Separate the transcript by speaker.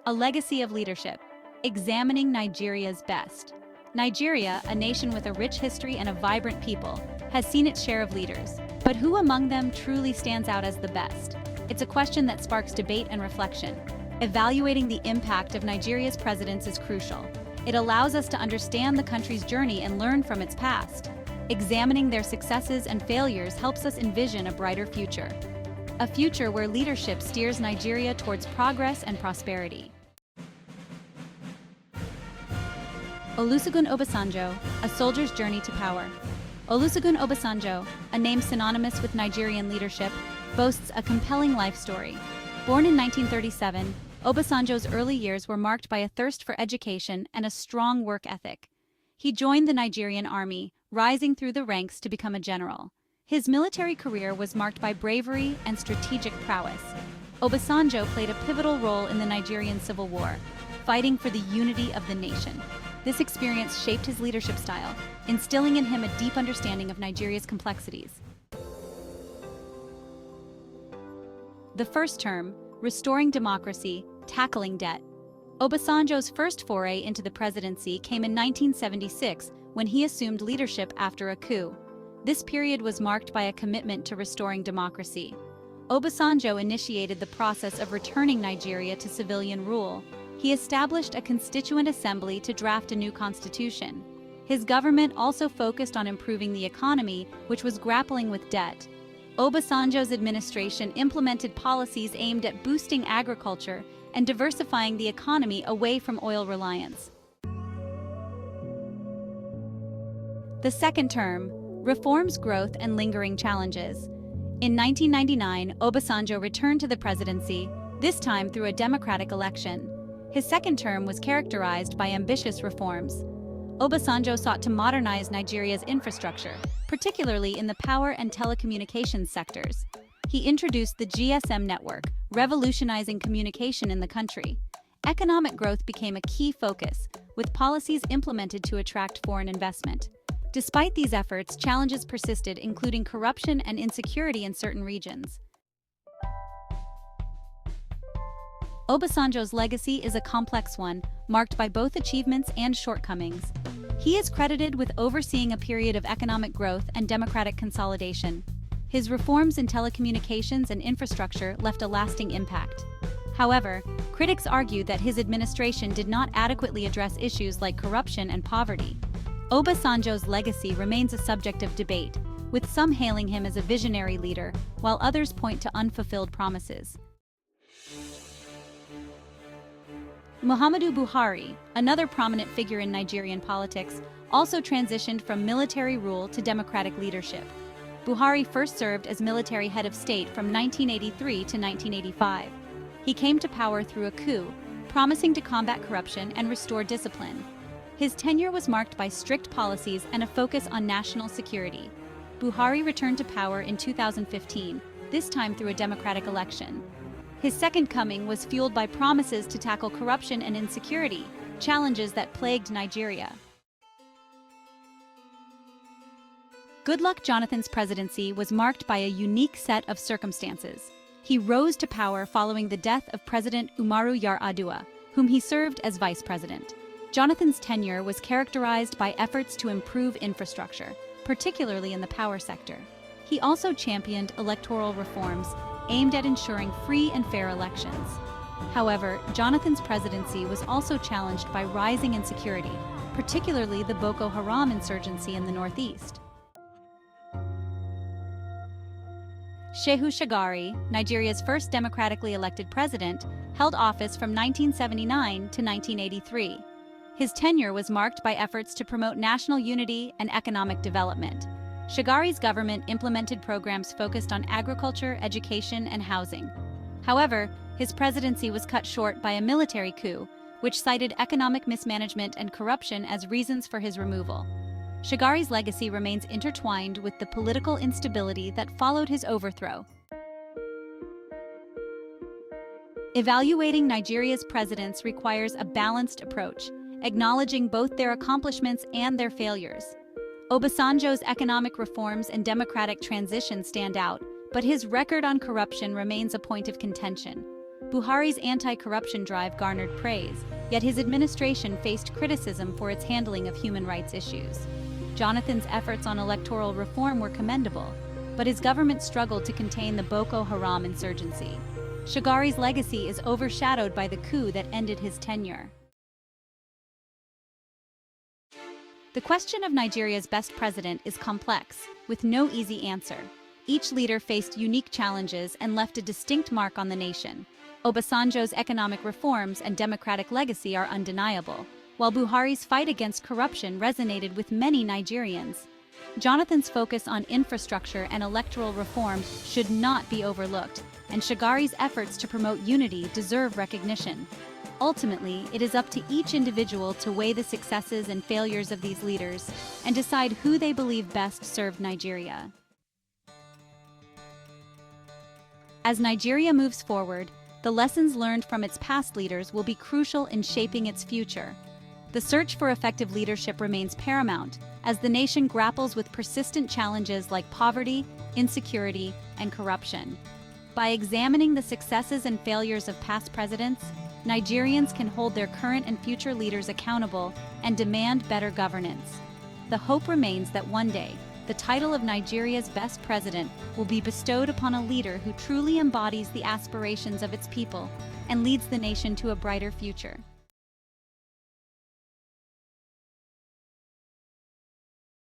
Speaker 1: A legacy of leadership. Examining Nigeria's best. Nigeria, a nation with a rich history and a vibrant people, has seen its share of leaders. But who among them truly stands out as the best? It's a question that sparks debate and reflection. Evaluating the impact of Nigeria's presidents is crucial. It allows us to understand the country's journey and learn from its past. Examining their successes and failures helps us envision a brighter future. A future where leadership steers Nigeria towards progress and prosperity. Olusegun Obasanjo, A Soldier's Journey to Power. Olusegun Obasanjo, a name synonymous with Nigerian leadership, boasts a compelling life story. Born in 1937, Obasanjo's early years were marked by a thirst for education and a strong work ethic. He joined the Nigerian army, rising through the ranks to become a general. His military career was marked by bravery and strategic prowess. Obasanjo played a pivotal role in the Nigerian Civil War, fighting for the unity of the nation. This experience shaped his leadership style, instilling in him a deep understanding of Nigeria's complexities. The first term, restoring democracy, tackling debt. Obasanjo's first foray into the presidency came in 1976 when he assumed leadership after a coup. This period was marked by a commitment to restoring democracy. Obasanjo initiated the process of returning Nigeria to civilian rule. He established a constituent assembly to draft a new constitution. His government also focused on improving the economy, which was grappling with debt. Obasanjo's administration implemented policies aimed at boosting agriculture and diversifying the economy away from oil reliance. The second term, reforms, growth, and lingering challenges. In 1999, Obasanjo returned to the presidency, this time through a democratic election. His second term was characterized by ambitious reforms. Obasanjo sought to modernize Nigeria's infrastructure, particularly in the power and telecommunications sectors. He introduced the GSM network, revolutionizing communication in the country. Economic growth became a key focus, with policies implemented to attract foreign investment. Despite these efforts, challenges persisted, including corruption and insecurity in certain regions. Obasanjo's legacy is a complex one, marked by both achievements and shortcomings. He is credited with overseeing a period of economic growth and democratic consolidation. His reforms in telecommunications and infrastructure left a lasting impact. However, critics argue that his administration did not adequately address issues like corruption and poverty. Obasanjo's legacy remains a subject of debate, with some hailing him as a visionary leader, while others point to unfulfilled promises. Muhammadu Buhari, another prominent figure in Nigerian politics, also transitioned from military rule to democratic leadership. Buhari first served as military head of state from 1983 to 1985. He came to power through a coup, promising to combat corruption and restore discipline. His tenure was marked by strict policies and a focus on national security. Buhari returned to power in 2015, this time through a democratic election. His second coming was fueled by promises to tackle corruption and insecurity, challenges that plagued Nigeria. Goodluck Jonathan's presidency was marked by a unique set of circumstances. He rose to power following the death of President Umaru Yar'Adua, whom he served as vice president. Jonathan's tenure was characterized by efforts to improve infrastructure, particularly in the power sector. He also championed electoral reforms aimed at ensuring free and fair elections. However, Jonathan's presidency was also challenged by rising insecurity, particularly the Boko Haram insurgency in the northeast. Shehu Shagari, Nigeria's first democratically elected president, held office from 1979 to 1983. His tenure was marked by efforts to promote national unity and economic development. Shagari's government implemented programs focused on agriculture, education, and housing. However, his presidency was cut short by a military coup, which cited economic mismanagement and corruption as reasons for his removal. Shagari's legacy remains intertwined with the political instability that followed his overthrow. Evaluating Nigeria's presidents requires a balanced approach, acknowledging both their accomplishments and their failures. Obasanjo's economic reforms and democratic transition stand out, but his record on corruption remains a point of contention. Buhari's anti-corruption drive garnered praise, yet his administration faced criticism for its handling of human rights issues. Jonathan's efforts on electoral reform were commendable, but his government struggled to contain the Boko Haram insurgency. Shagari's legacy is overshadowed by the coup that ended his tenure. The question of Nigeria's best president is complex, with no easy answer. Each leader faced unique challenges and left a distinct mark on the nation. Obasanjo's economic reforms and democratic legacy are undeniable, while Buhari's fight against corruption resonated with many Nigerians. Jonathan's focus on infrastructure and electoral reform should not be overlooked, and Shagari's efforts to promote unity deserve recognition. Ultimately, it is up to each individual to weigh the successes and failures of these leaders and decide who they believe best served Nigeria. As Nigeria moves forward, the lessons learned from its past leaders will be crucial in shaping its future. The search for effective leadership remains paramount as the nation grapples with persistent challenges like poverty, insecurity, and corruption. By examining the successes and failures of past presidents, Nigerians can hold their current and future leaders accountable and demand better governance. The hope remains that one day, the title of Nigeria's best president will be bestowed upon a leader who truly embodies the aspirations of its people and leads the nation to a brighter future.